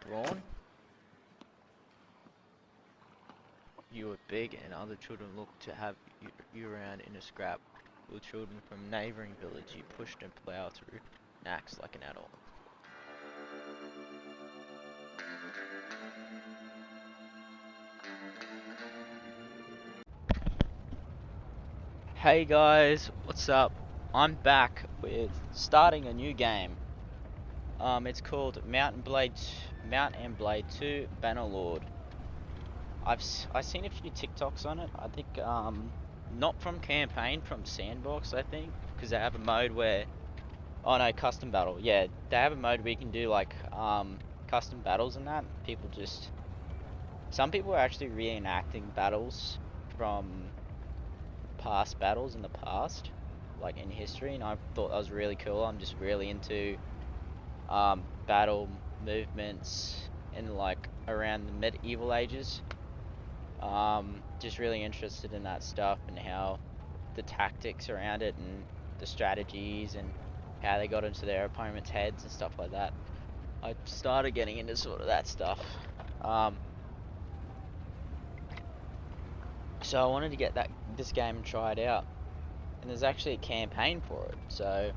drawn. You were big and other children looked to have you around in a scrap. With children from neighbouring village you pushed and ploughed through an axe like an adult. Hey guys, what's up? I'm back with starting a new game. It's called Mount and Blade 2 Bannerlord. I've seen a few TikToks on it. I think not from campaign, from sandbox. I think because they have a mode where, oh no, custom battle. Yeah, they have a mode where you can do like custom battles and that. Some people are actually reenacting battles from past battles in the past, like in history, and I thought that was really cool. I'm just really into battle movements in like around the medieval ages. Just really interested in that stuff and how the tactics around it and the strategies and how they got into their opponent's heads and stuff like that. I started getting into sort of that stuff. So I wanted to get this game and try it out. And there's actually a campaign for it, so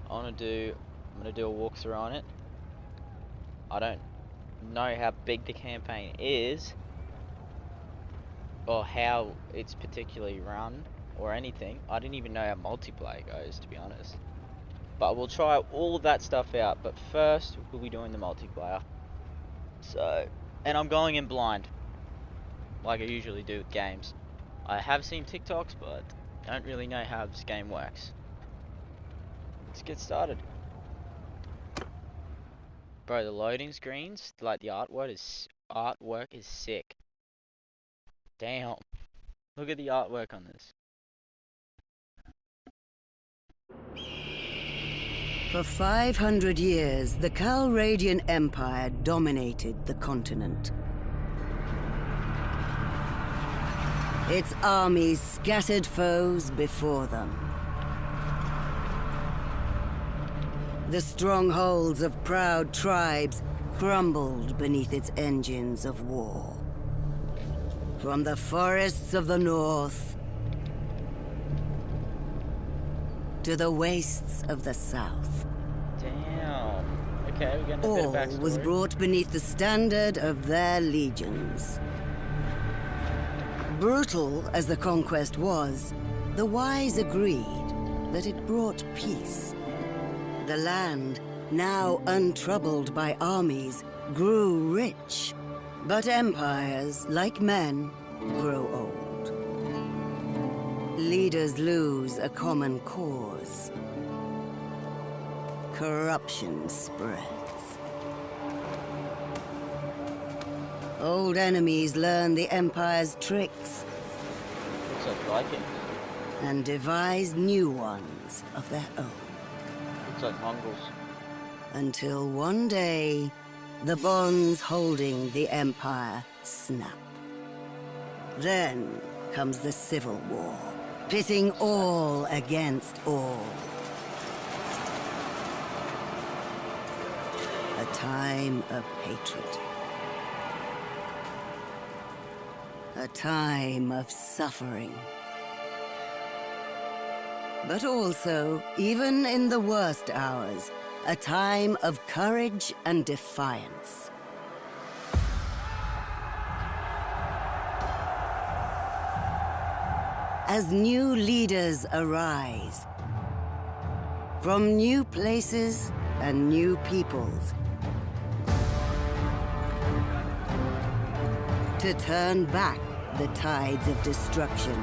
I'm gonna do a walkthrough on it. I don't know how big the campaign is, or how it's particularly run, or anything. I didn't even know how multiplayer goes, to be honest. But we'll try all of that stuff out. But first, we'll be doing the multiplayer. So, and I'm going in blind, like I usually do with games. I have seen TikToks, but don't really know how this game works. Let's get started. Bro, the loading screens, like the artwork is sick. Damn. Look at the artwork on this. For 500 years, the Calradian Empire dominated the continent. Its armies scattered foes before them. The strongholds of proud tribes crumbled beneath its engines of war. From the forests of the north to the wastes of the south. Damn. Okay, we're getting a bit of All backstory. was brought beneath the standard of their legions. Brutal as the conquest was, the wise agreed that it brought peace. The land, now untroubled by armies, grew rich. But empires, like men, grow old. Leaders lose a common cause. Corruption spreads. Old enemies learn the Empire's tricks Looks like Vikings. and devise new ones of their own. Looks like Mongols. Until one day, the bonds holding the Empire snap. Then comes the Civil War, pitting all against all. A time of hatred. A time of suffering. But also, even in the worst hours, a time of courage and defiance. As new leaders arise, from new places and new peoples, to turn back the tides of destruction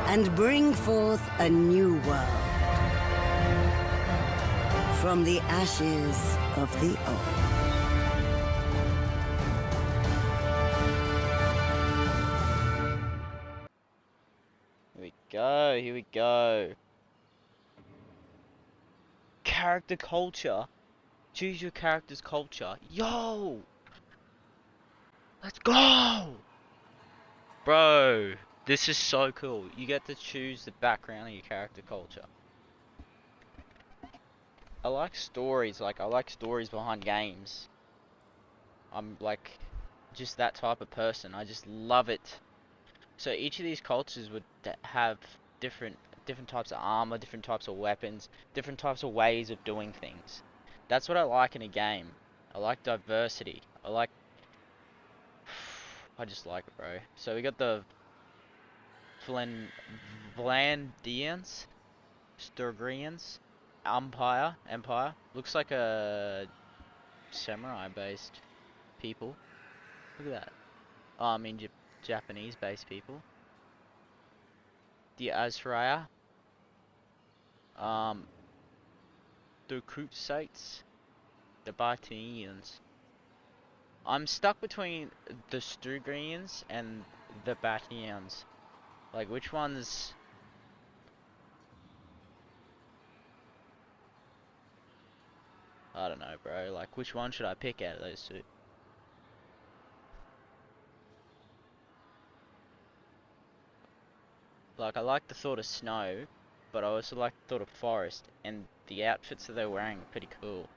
and bring forth a new world from the ashes of the old. Here we go. Character culture. Choose your character's culture. Yo! Let's go! Bro, this is so cool. You get to choose the background of your character culture. I like stories. Like I like stories behind games. I'm like just that type of person. I just love it. So each of these cultures would have different types of armor, different types of weapons, different types of ways of doing things. That's what I like in a game. I like diversity. I just like it, bro. So we got the Vlen Vlandians, Sturgrians, Empire. Looks like a samurai-based people. Look at that. Oh, I mean Japanese-based people. The Azraya, um, the Krupsites, the Bartanians. I'm stuck between the Sturgrians and the Batians. Like, which one's... I don't know, bro. Like, which one should I pick out of those two? Like, I like the thought of snow, but I also like the thought of forest, and the outfits that they're wearing are pretty cool.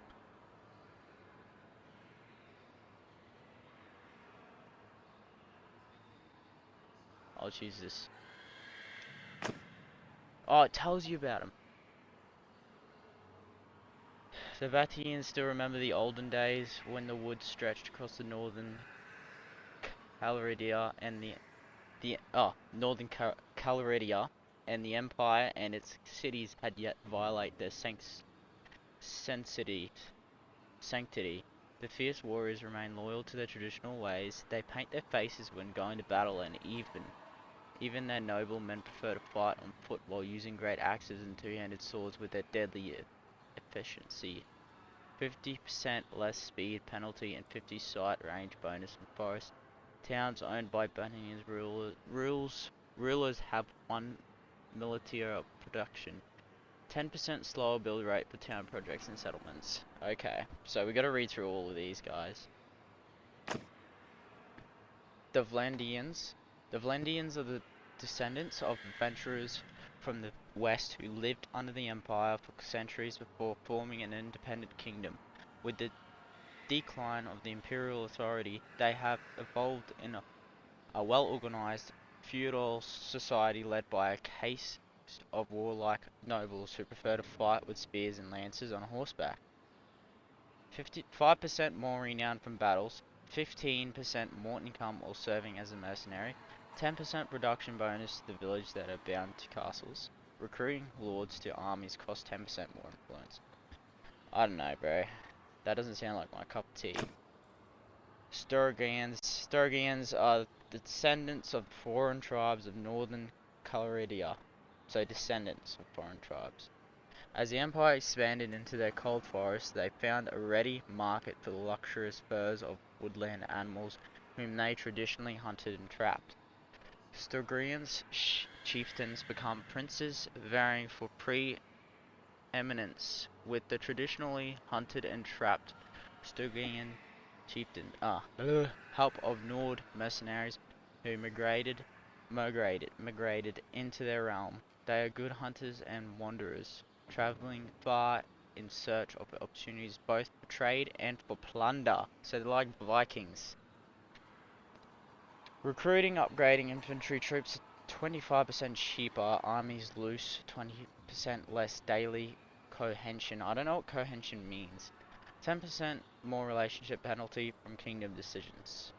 I'll choose this. Oh, it tells you about them. The Vatians still remember the olden days when the woods stretched across the northern Calridia and northern Calridia and the empire and its cities had yet violate their sanctity. The fierce warriors remain loyal to their traditional ways. They paint their faces when going to battle, and even their noblemen prefer to fight on foot while using great axes and two-handed swords with their deadly efficiency. 50% less speed penalty and 50 sight range bonus in forest. Towns owned by Bunnings rulers have one military production. 10% slower build rate for town projects and settlements. Okay, so we gotta read through all of these guys. The Vlandians. The Vlandians are the descendants of adventurers from the west who lived under the empire for centuries before forming an independent kingdom. With the decline of the imperial authority, they have evolved in a well-organized feudal society led by a caste of warlike nobles who prefer to fight with spears and lances on horseback. 5% more renowned from battles, 15% more income or serving as a mercenary, 10% production bonus to the village that are bound to castles. Recruiting lords to armies costs 10% more influence. I don't know, bro. That doesn't sound like my cup of tea. Sturgians are the descendants of foreign tribes of northern Calridia. So descendants of foreign tribes. As the empire expanded into their cold forests, they found a ready market for the luxurious furs of woodland animals whom they traditionally hunted and trapped. Sturgians chieftains become princes, varying for pre-eminence with the traditionally hunted and trapped Sturgian chieftain help of Nord mercenaries who migrated into their realm. They are good hunters and wanderers, traveling far in search of opportunities both for trade and for plunder. So they're like Vikings. Recruiting, upgrading infantry troops 25% cheaper, armies loose 20% less daily cohesion. I don't know what cohesion means. 10% more relationship penalty from kingdom decisions.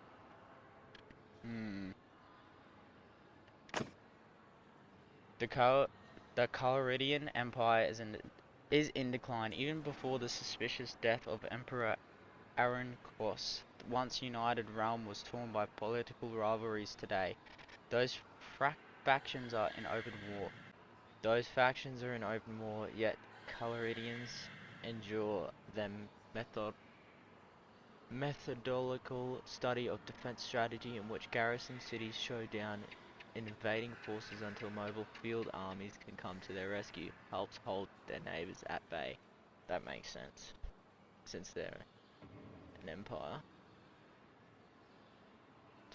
The Calridian Empire is in decline even before the suspicious death of Emperor Aaron Kos. The once united realm was torn by political rivalries today. Those factions are in open war. Yet Calridians endure their methodological study of defense strategy in which garrison cities show down invading forces until mobile field armies can come to their rescue, helps hold their neighbors at bay. That makes sense, since they're an empire.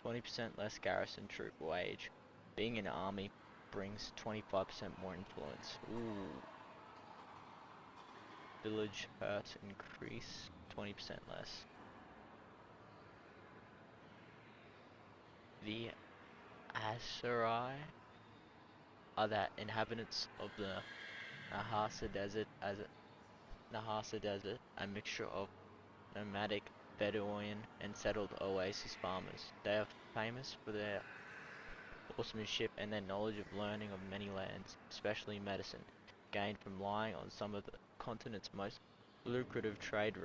20% less garrison troop wage. Being an army brings 25% more influence. Ooh. village hurt increase 20% less. The Aserai are the inhabitants of the Nahasa Desert, a mixture of nomadic, Bedouin, and settled oasis farmers. They are famous for their horsemanship and their knowledge of learning of many lands, especially medicine, gained from lying on some of the continent's most lucrative trade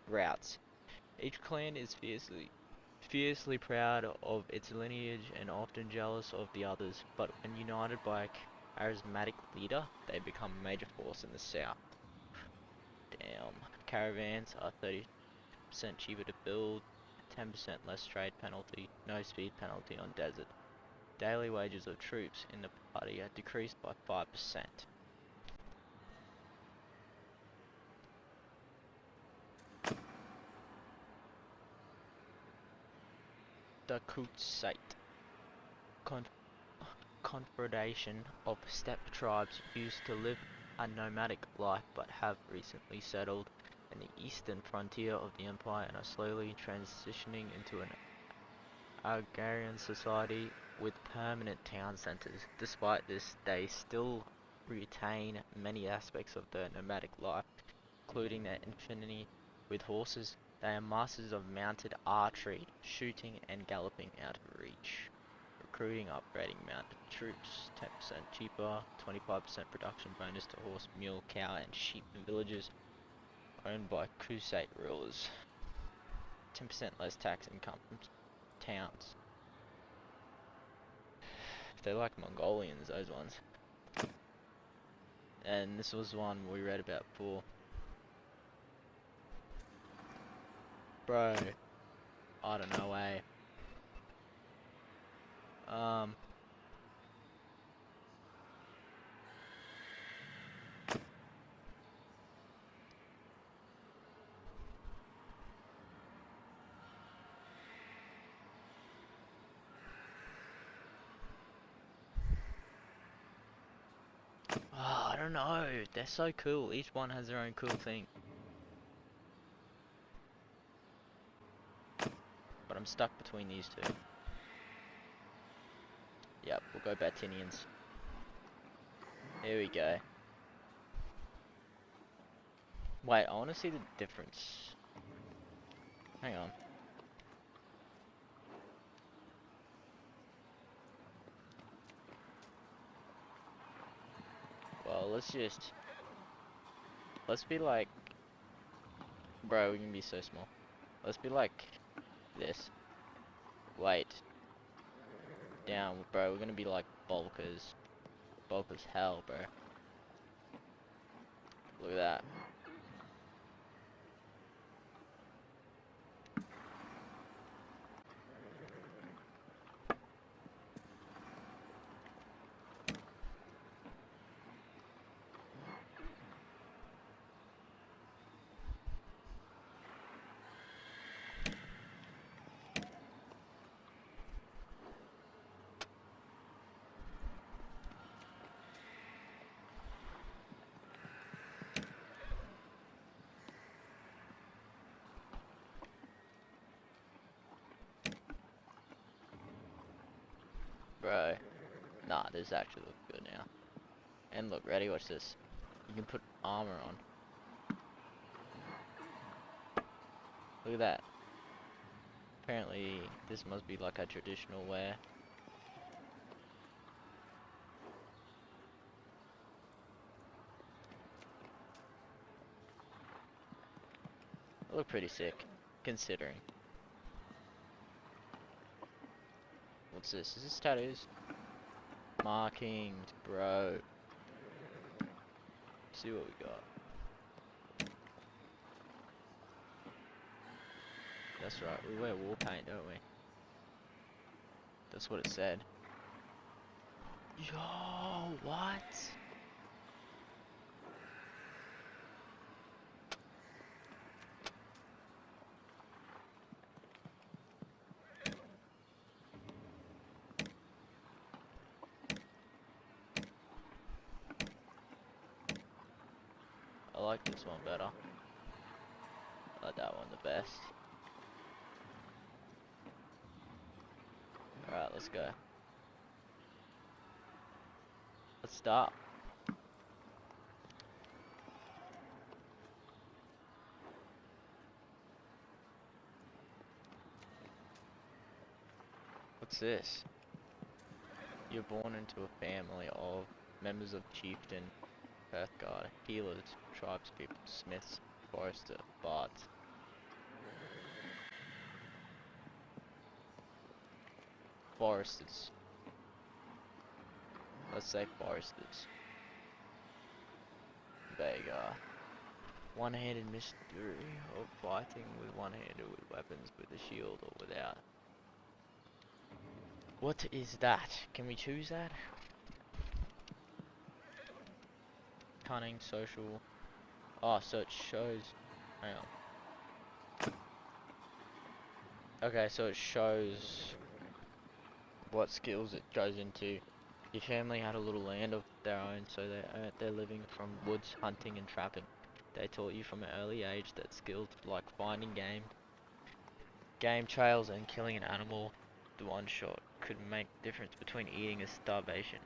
routes. Each clan is fiercely proud of its lineage and often jealous of the others, but when united by a charismatic leader, they become a major force in the south. Damn. Caravans are 30% cheaper to build, 10% less trade penalty, no speed penalty on desert. Daily wages of troops in the party are decreased by 5%. The Kutsite confederation of steppe tribes used to live a nomadic life but have recently settled in the eastern frontier of the empire and are slowly transitioning into an agrarian society with permanent town centers. Despite this, they still retain many aspects of their nomadic life, including their affinity with horses. They are masters of mounted archery, shooting and galloping out of reach. Recruiting, upgrading mounted troops, 10% cheaper, 25% production bonus to horse, mule, cow and sheep in villages owned by Kusite rulers. 10% less tax income from towns. They're like Mongolians, those ones. And this was one we read about before. Bro, I don't know, eh? I don't know. They're so cool. Each one has their own cool thing. But I'm stuck between these two. Yep, we'll go Batinians. Here we go. Wait, I want to see the difference. Hang on. Well, let's be like, bro, we can be so small. Let's be like this. Wait. Down, bro, we're gonna be like bulkers. Bulk as hell, bro. Look at that. Bro. Nah, this actually looks good now. And look, ready? Watch this. You can put armor on. Look at that. Apparently, this must be like a traditional wear. They look pretty sick, considering. What's this? Is this tattoos? Markings, bro. Let's see what we got. That's right, we wear war paint, don't we? That's what it said. Yo, what? I like this one better. I like that one the best. Alright, let's go. Let's start. What's this? You're born into a family of members of chieftain, earth guard, healers, tribespeople, smiths, forester, bards. Foresters. Let's say foresters. There you go. One-handed mystery of fighting with one-handed with weapons, with a shield or without. What is that? Can we choose that? Cunning, social. Oh, so it shows. Hang on. Okay, so it shows what skills it goes into. Your family had a little land of their own, so they earned their living from woods, hunting and trapping. They taught you from an early age that skills like finding game trails and killing an animal with one shot could make the difference between eating and starvation.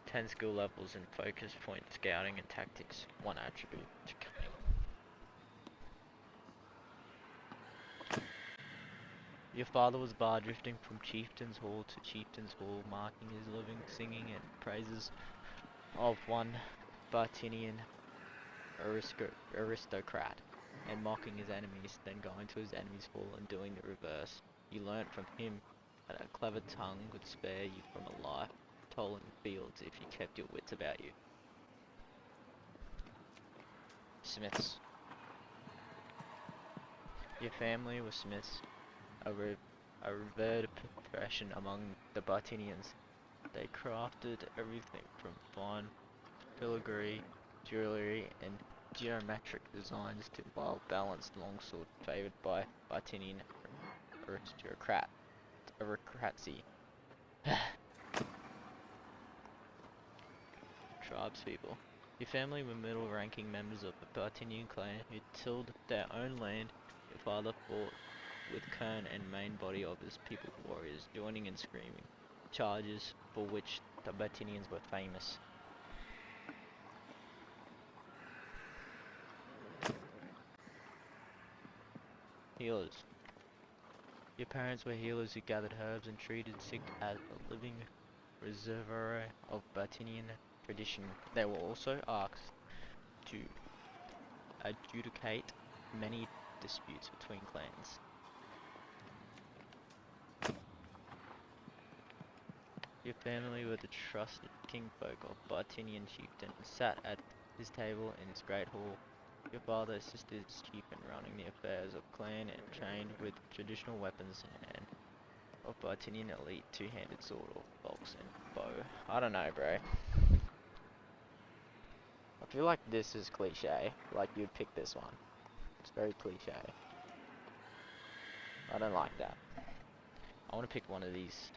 10 skill levels in focus point, scouting and tactics. One attribute to cunning. Your father was bar drifting from Chieftain's Hall to Chieftain's Hall, marking his living, singing and praises of one Bartinian aristocrat, and mocking his enemies, then going to his enemy's hall and doing the reverse. You learnt from him that a clever tongue would spare you from a life told in the fields if you kept your wits about you. Smiths. Your family were smiths, a revered profession among the Bartinians. They crafted everything from fine filigree, jewellery and geometric designs to well-balanced longsword favoured by Bartinian aristocracy. Tribespeople. Your family were middle-ranking members of the Bartinian clan who tilled their own land. Your father fought with Kern and main body of his people warriors, joining and screaming charges for which the Bartinians were famous. Healers. Your parents were healers who gathered herbs and treated sick as a living reservoir of Bartinian tradition. They were also asked to adjudicate many disputes between clans. Your family were the trusted kingfolk of Bartinian chieftain, sat at his table in his great hall. Your father assisted his chief in running the affairs of clan and trained with traditional weapons and of Bartinian elite two-handed sword or box and bow. I don't know, bro. I feel like this is cliche, like you'd pick this one. It's very cliche. I don't like that. I want to pick one of these.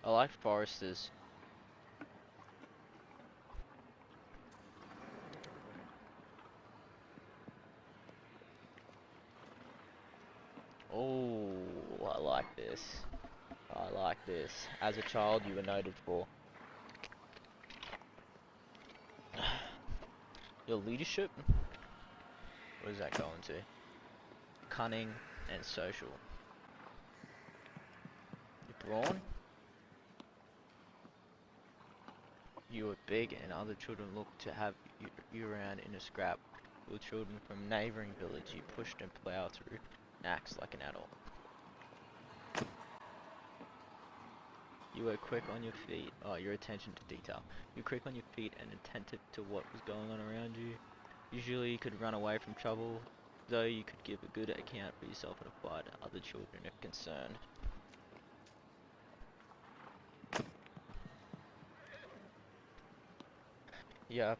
I like foresters. Oh, I like this. I like this. As a child, you were noted for your leadership. What does that go into? Cunning and social. Your brawn. You were big and other children looked to have you around in a scrap. With children from neighbouring village you pushed and ploughed through. Acts like an adult. You were quick on your feet. Oh, your attention to detail. You were quick on your feet and attentive to what was going on around you. Usually you could run away from trouble, though you could give a good account for yourself and apply to other children if concerned. Yep,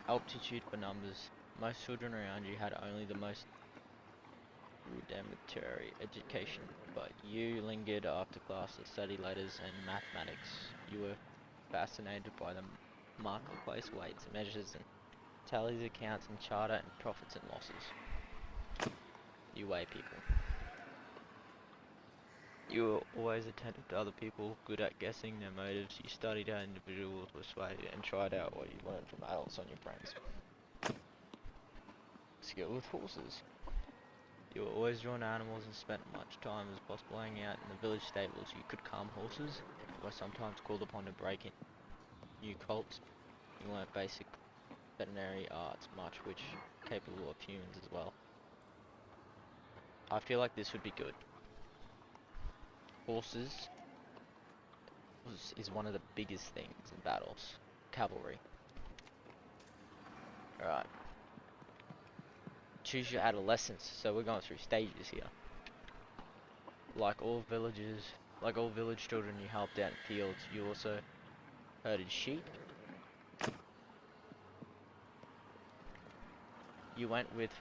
aptitude for numbers. Most children around you had only the most rudimentary education, but you lingered after class to study letters and mathematics. You were fascinated by the marketplace weights, measures, and tallies, accounts, and charter, and profits and losses. You weigh people. You were always attentive to other people, good at guessing their motives. You studied how individuals were swayed and tried out what you learned from adults on your friends. Skill with horses. You were always drawn to animals and spent much time as possible hanging out in the village stables. You could calm horses, and were sometimes called upon to break in new colts. You learnt basic veterinary arts, much which capable of humans as well. I feel like this would be good. Horses is one of the biggest things in battles. Cavalry. Alright. Choose your adolescence. So we're going through stages here. Like all village children, you helped out in fields. You also herded sheep. You went with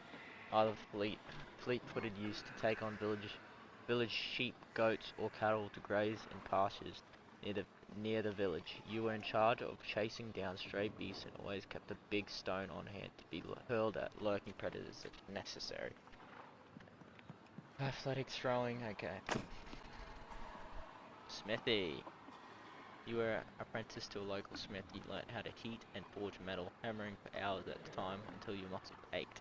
other fleet-footed youths to take on village sheep, goats, or cattle to graze in pastures near the village. You were in charge of chasing down stray beasts and always kept a big stone on hand to be hurled at lurking predators if necessary. Athletics, throwing, okay. Smithy. You were apprenticed to a local smith. You learnt how to heat and forge metal, hammering for hours at a time until your muscles ached.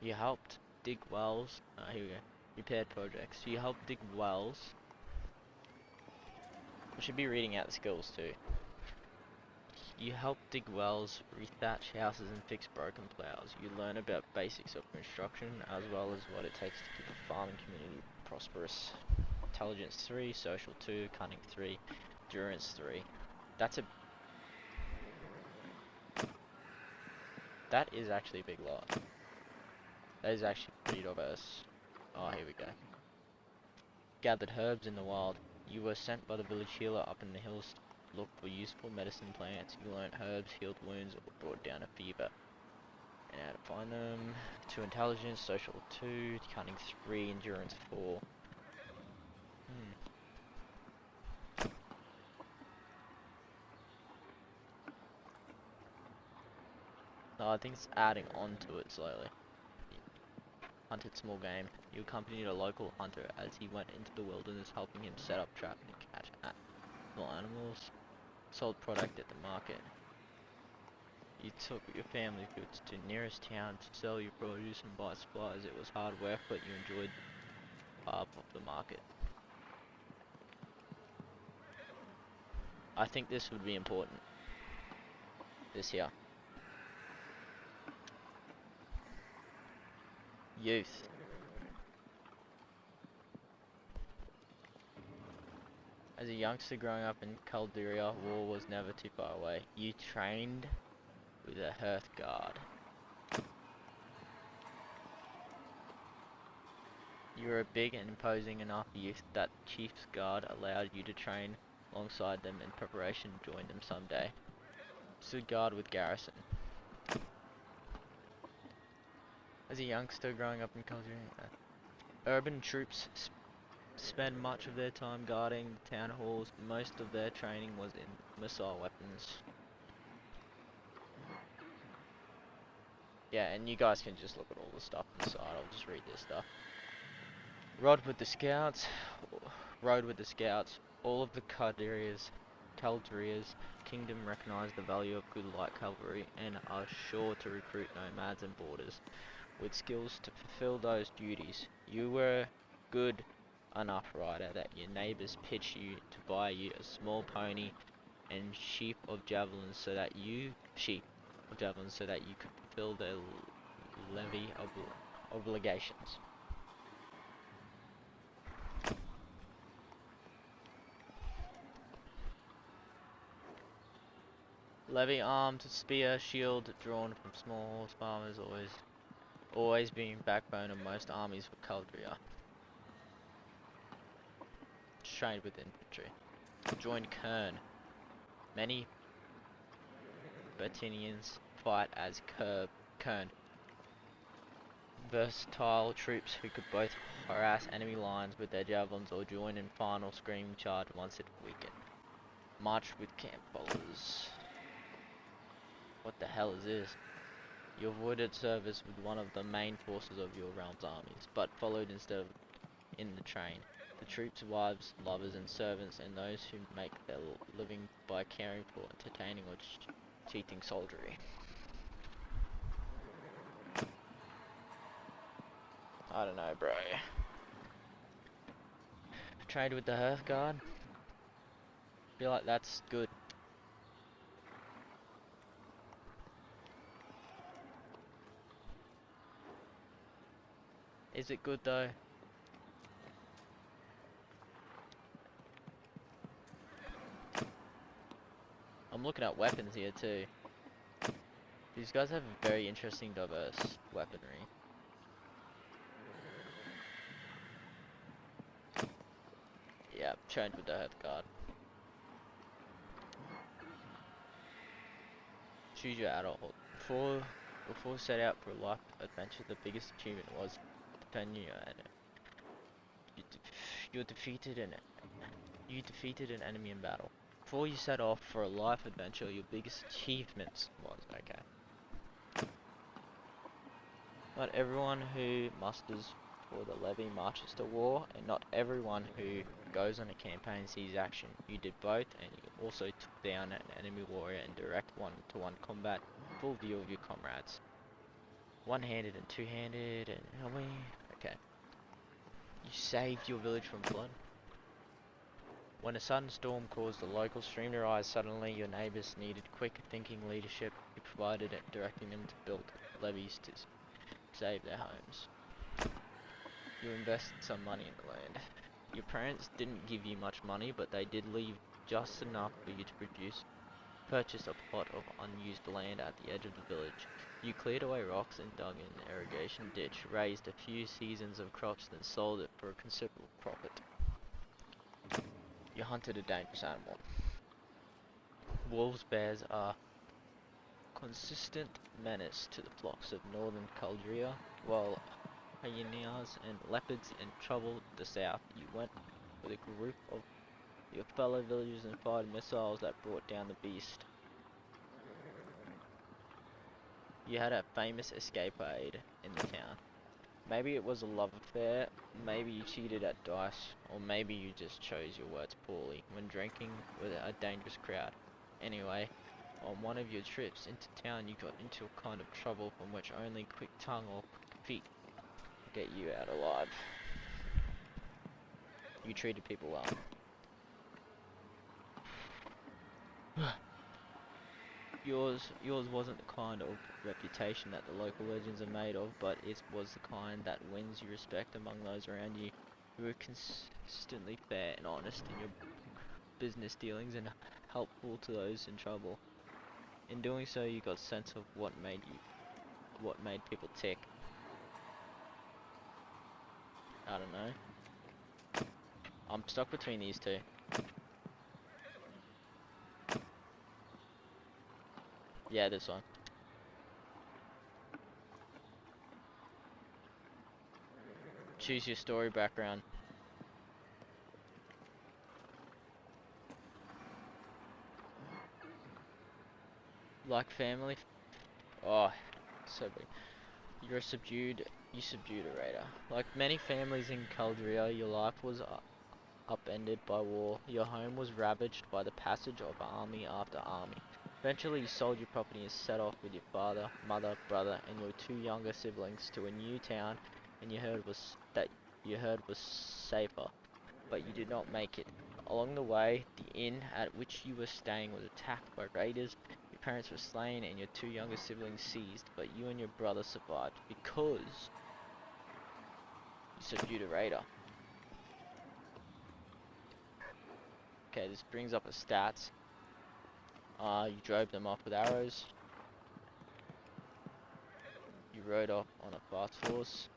You helped dig wells. Here we go. Repaired projects. You helped dig wells. I should be reading out the skills too. You help dig wells, rethatch houses, and fix broken plows. You learn about basics of construction as well as what it takes to keep a farming community prosperous. Intelligence 3, social 2, cunning 3, endurance 3. That is actually a big lot. That is actually pretty diverse. Oh, here we go. Gathered herbs in the wild. You were sent by the village healer up in the hills to look for useful medicine plants. You learnt herbs, healed wounds, or brought down a fever. And how to find them. 2 intelligence, social 2, cunning 3, endurance 4. No, I think it's adding on to it slowly. Hunted small game. You accompanied a local hunter as he went into the wilderness, helping him set up traps and catch small animals. Sold product at the market. You took your family goods to nearest town to sell your produce and buy supplies. It was hard work, but you enjoyed the vibe of the market. I think this would be important. This here. Youth. As a youngster growing up in Calderia, war was never too far away. You trained with a hearth guard. You were a big and imposing enough youth that Chief's Guard allowed you to train alongside them in preparation to join them someday. Stood guard with garrison. As a youngster growing up in Calderia, urban troops spend much of their time guarding the town halls. Most of their training was in missile weapons. Yeah, and you guys can just look at all the stuff on the side. I'll just read this stuff. Rode with the scouts. All of the Calderia's kingdom recognized the value of good light cavalry and are sure to recruit nomads and boarders with skills to fulfill those duties. You were good enough rider that your neighbors pitched you to buy you a small pony and sheep of javelins so that you of javelins so that you could fulfill the levy obligations. Levy armed spear, shield drawn from small horse farmers, always being backbone of most armies for Caldria. Trained with infantry. Joined Kern. Many Bertinians fight as Kern. Versatile troops who could both harass enemy lines with their javelins or join in final screaming charge once it weakened. Marched with camp followers. What the hell is this? You avoided service with one of the main forces of your realm's armies, but followed instead of in the train. The troops' wives, lovers and servants, and those who make their living by caring for, entertaining or cheating soldiery. I don't know, bro. Trade with the Hearth Guard. Feel like that's good. Is it good though? I'm looking at weapons here too. These guys have very interesting, diverse weaponry. Yeah, trained with the Hearth Guard. Choose your adulthood. Before set out for a life adventure, the biggest achievement was defending your enemy. You defeated an enemy in battle. Before you set off for a life adventure, your biggest achievement was okay. Not everyone who musters for the levy marches to war, and not everyone who goes on a campaign sees action. You did both, and you also took down an enemy warrior in direct one-to-one combat, full view of your comrades. One-handed and two-handed, and okay. You saved your village from flood. When a sudden storm caused the local stream to rise suddenly, your neighbors needed quick thinking leadership. You provided it, directing them to build levees to save their homes. You invested some money in the land. Your parents didn't give you much money, but they did leave just enough for you to purchase a plot of unused land at the edge of the village. You cleared away rocks and dug an irrigation ditch, raised a few seasons of crops, then sold it for a considerable profit. You hunted a dangerous animal. Wolves, bears are consistent menace to the flocks of northern Caldria, while hyenas and leopards in trouble the south. You went with a group of your fellow villagers and fired missiles that brought down the beast. You had a famous escape aid in the town. Maybe it was a love affair, maybe you cheated at dice, or maybe you just chose your words poorly when drinking with a dangerous crowd. Anyway, on one of your trips into town you got into a kind of trouble from which only quick tongue or quick feet get you out alive. You treated people well. Yours wasn't the kind of reputation that the local legends are made of, but it was the kind that wins you respect among those around you. You were consistently fair and honest in your business dealings and helpful to those in trouble. In doing so, you got a sense of what made people tick. I don't know. I'm stuck between these two. Yeah, this one. Choose your story background. Like family. Oh, so big. You subdued a raider. Like many families in Caldria, your life was upended by war. Your home was ravaged by the passage of army after army. Eventually you sold your property and set off with your father, mother, brother and your two younger siblings to a new town, and you heard was safer, but you did not make it. Along the way, the inn at which you were staying was attacked by raiders. Your parents were slain and your 2 younger siblings seized, but you and your brother survived because you subdued a raider. Okay, this brings up a stats. You drove them off with arrows. You rode off on a fast horse.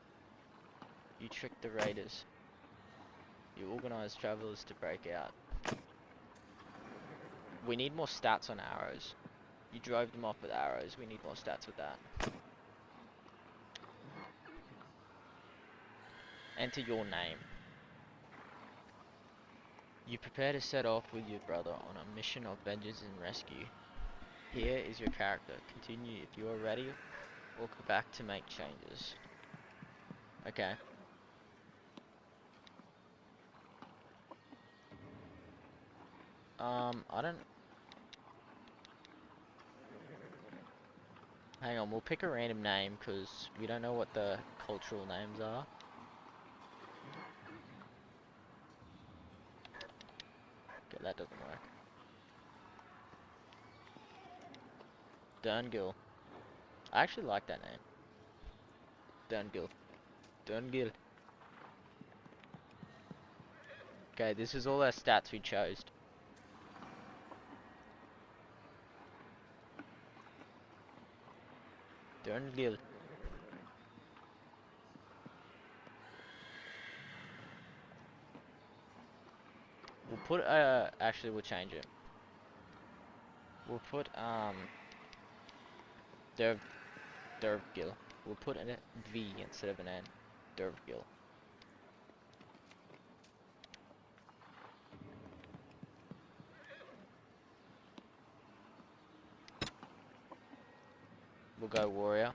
You tricked the raiders. You organized travelers to break out. We need more stats on arrows. You drove them off with arrows. We need more stats with that. Enter your name. You prepare to set off with your brother on a mission of vengeance and rescue. Here is your character. Continue if you are ready, or go back to make changes. Okay. I don't... Hang on, we'll pick a random name, because we don't know what the cultural names are. Okay, that doesn't work. Dungil. I actually like that name. Dungil. Dungil. Okay, this is all our stats we chose. Dungil. We'll put actually we'll change it. We'll put Dervgil. We'll put a V instead of an N. Dervgil. We'll go warrior.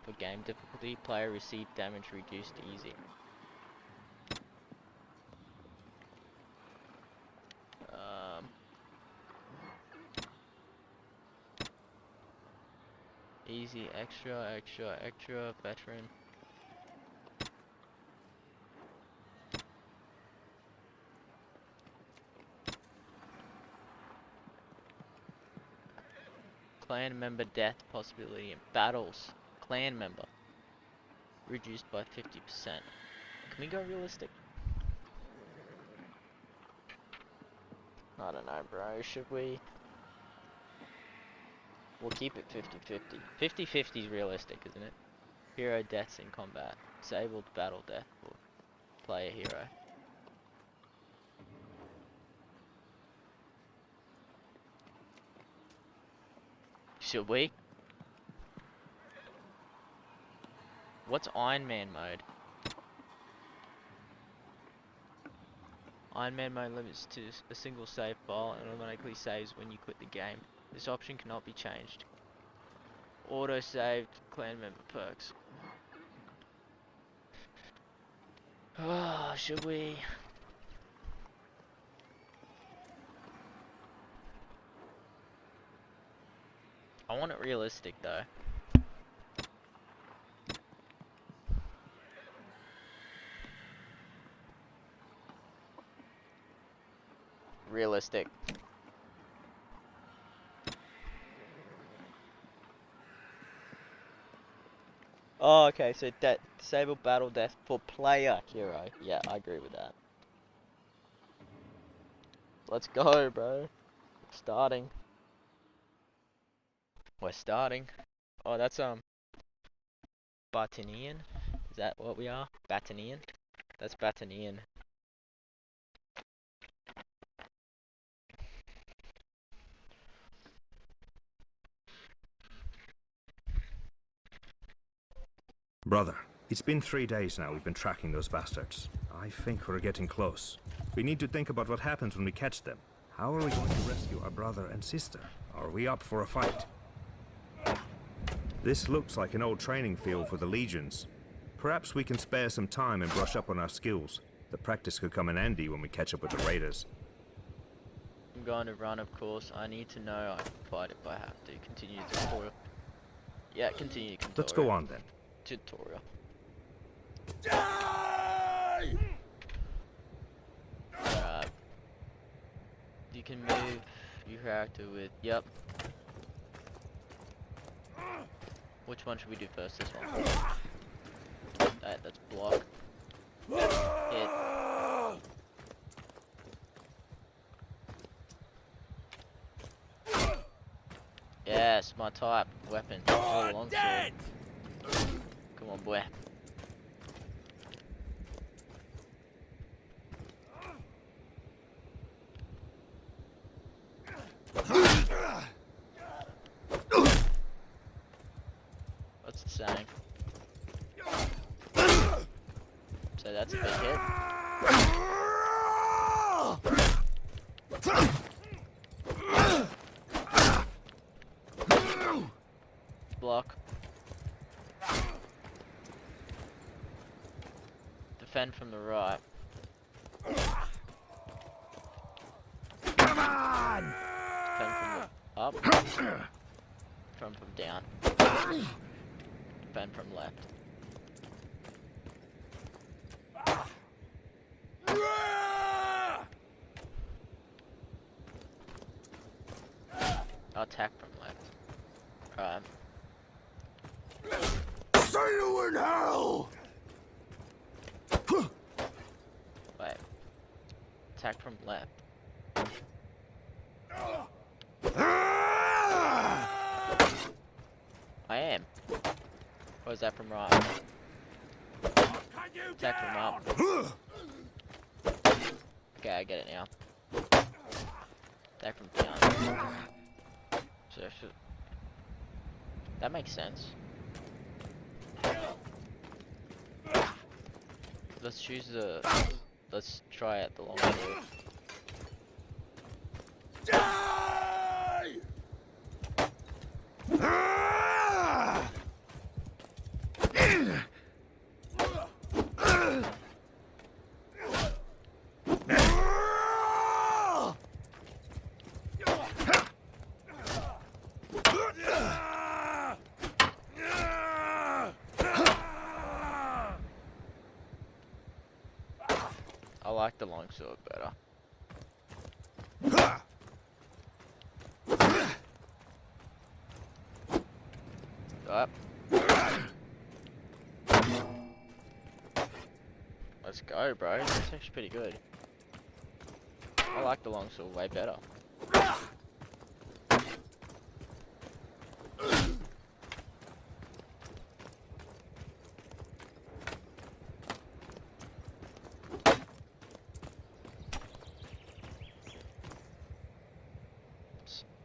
For game difficulty, player received damage reduced to easy. Easy, extra, veteran. Clan member death possibility in battles. Clan member reduced by 50%. Can we go realistic? I don't know, bro. Should we? We'll keep it 50-50. 50-50 is realistic, isn't it? Hero deaths in combat. Disabled battle death for player hero. Should we? What's Iron Man mode? Iron Man mode limits to a single save file and automatically saves when you quit the game. This option cannot be changed. Auto saved clan member perks. Ah, should we? I want it realistic though. Realistic. Oh, okay, so disable battle death for player hero. Yeah, I agree with that. Let's go, bro. Starting. We're starting. Oh, that's Batanian. Is that what we are? Batanian? That's Batanian. Brother, it's been 3 days now we've been tracking those bastards. I think we're getting close. We need to think about what happens when we catch them. How are we going to rescue our brother and sister? Are we up for a fight? This looks like an old training field for the legions. Perhaps we can spare some time and brush up on our skills. The practice could come in handy when we catch up with the raiders. I'm going to run, of course. I need to know I can fight if I have to. Continue the tutorial. Yeah, continue tutorial. Let's go on then. Tutorial. You can move your character with, yep. Which one should we do first? This one. That's block. Hit. Yes, my type weapon. Oh, longsword. Come on, boy. What's it saying? So that's a big hit. Block. Defend from the right. Come on! Defend from the up. Defend from down. Defend from left. Attack from left. See you in hell! Wait. Attack from left. I am. Or is that from right? Attack from up. Okay, I get it now. Attack from down. So that makes sense. Let's choose the. Let's try out the long sword. I like the longsword better. Up. Let's go, bro. That's actually pretty good. I like the longsword way better.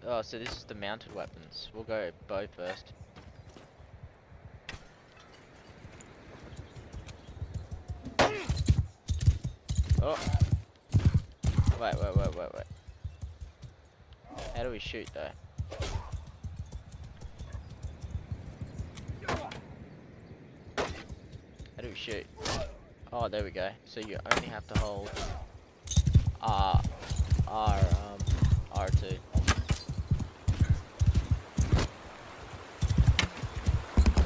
Oh, so this is the mounted weapons. We'll go bow first. Oh. Wait. How do we shoot though? How do we shoot? Oh, there we go. So you only have to hold R2.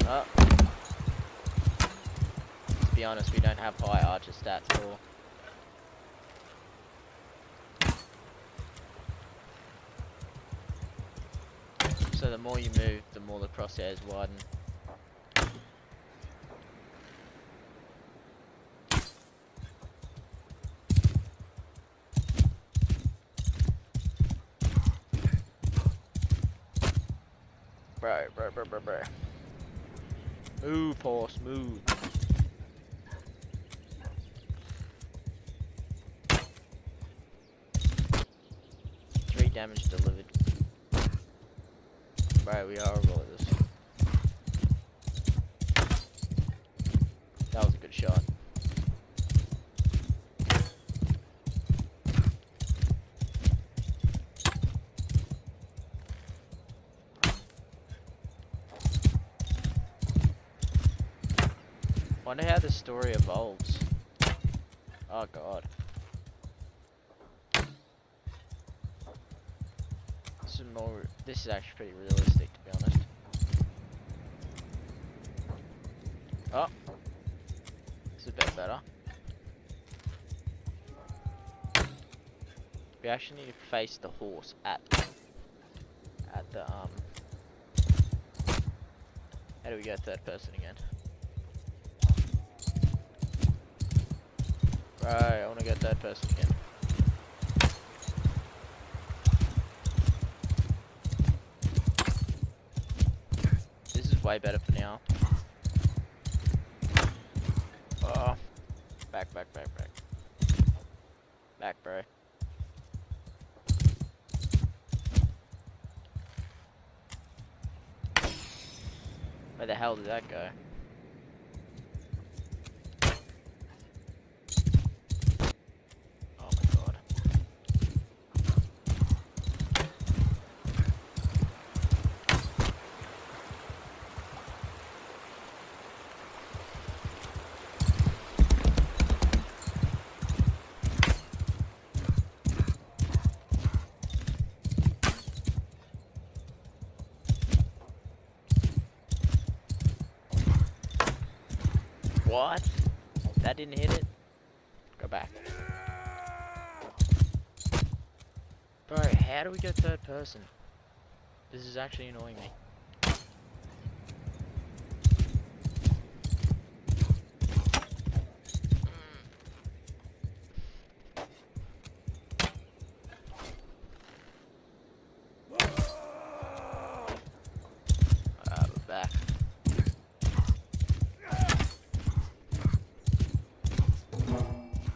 Oh. To be honest, we don't have high archer stats at all. So the more you move, the more the crosshairs widen. Bro. Move, horse, move. Three damage delivered. Bro, we are horrible at this. That was a good shot. Wonder how the story evolves. Oh god. This is actually pretty realistic, to be honest. Oh. This is a bit better. We actually need to face the horse at the How do we get third person again? Right, I want to get third person again. This is way better for now. Oh. Back. Back, bro. Where the hell did that go? Oh my god. What? That didn't hit it? Go back. Bro, how do we go third person? This is actually annoying me. We're back.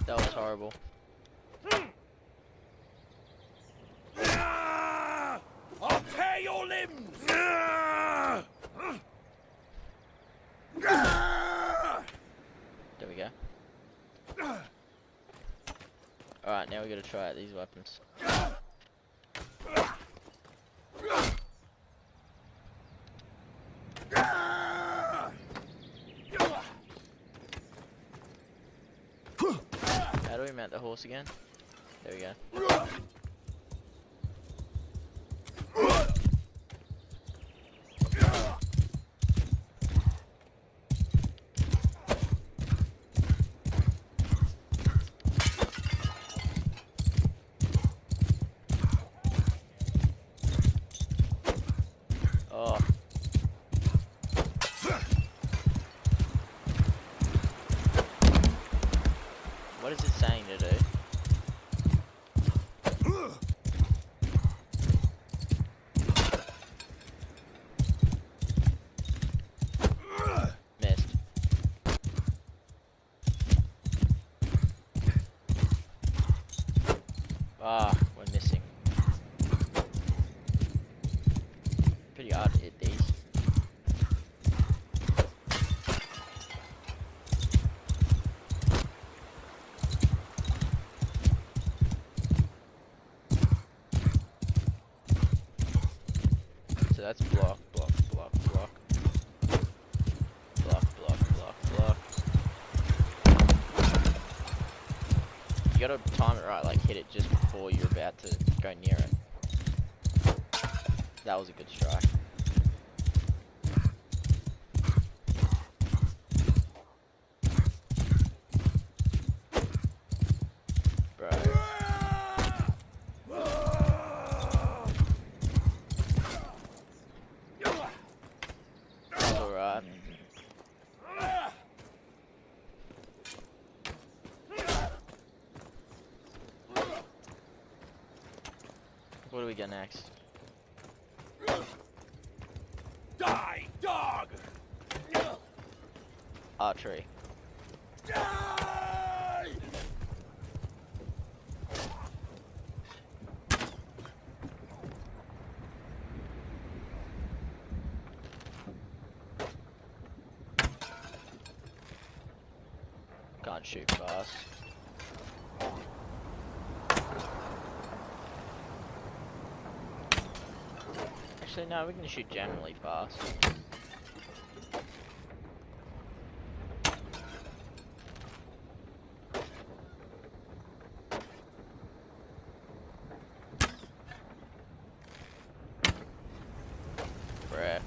That was horrible. I'll tear your limbs! There we go. Alright, now we gotta try out these weapons. How do we mount the horse again? There we go. Oh. What is it saying to do? Missed. Ah, we're missing. Pretty hard to hit these. So that's block. You gotta time it right, like hit it just before you're about to go near it. That was a good strike. Bro. That's alright. What do we get next? Die, dog! Archery. Die! Can't shoot fast. Actually, no, we can shoot generally fast. Bruh.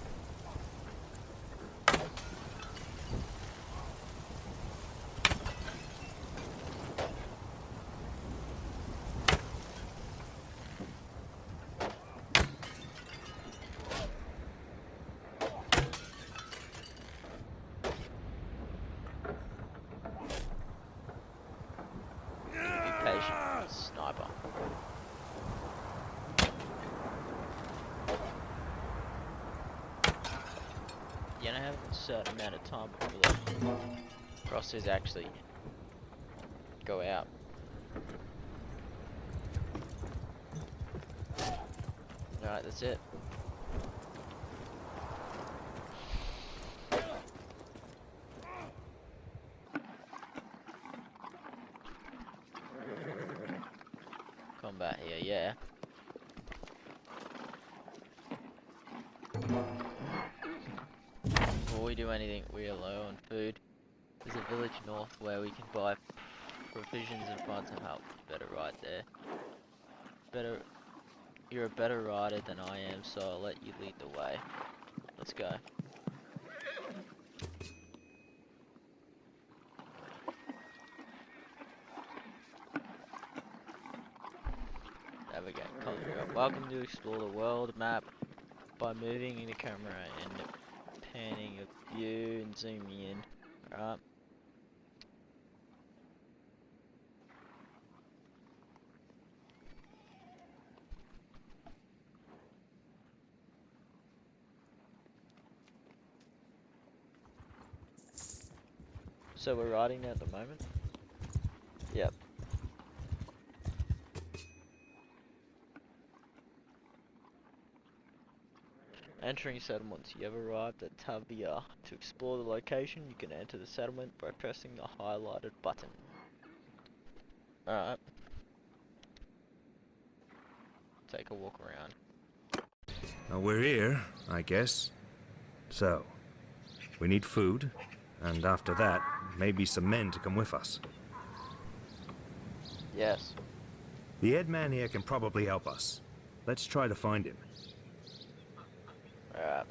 gonna have a certain amount of time before the crosses actually go out. Alright, that's it. Combat here, yeah. Before we do anything, we are low on food. There's a village north where we can buy provisions and find some help. Better ride there. You're a better rider than I am, so I'll let you lead the way. Let's go. Navigate, conquer up. Welcome to explore the world map by moving the camera and panning a view and zooming in. Alright. So we're riding now at the moment? Yep. Entering settlements. You have arrived at Tavia. To explore the location, you can enter the settlement by pressing the highlighted button. Alright. Take a walk around. Now we're here, I guess. So, we need food, and after that, maybe some men to come with us. Yes. The head man here can probably help us. Let's try to find him. Alright.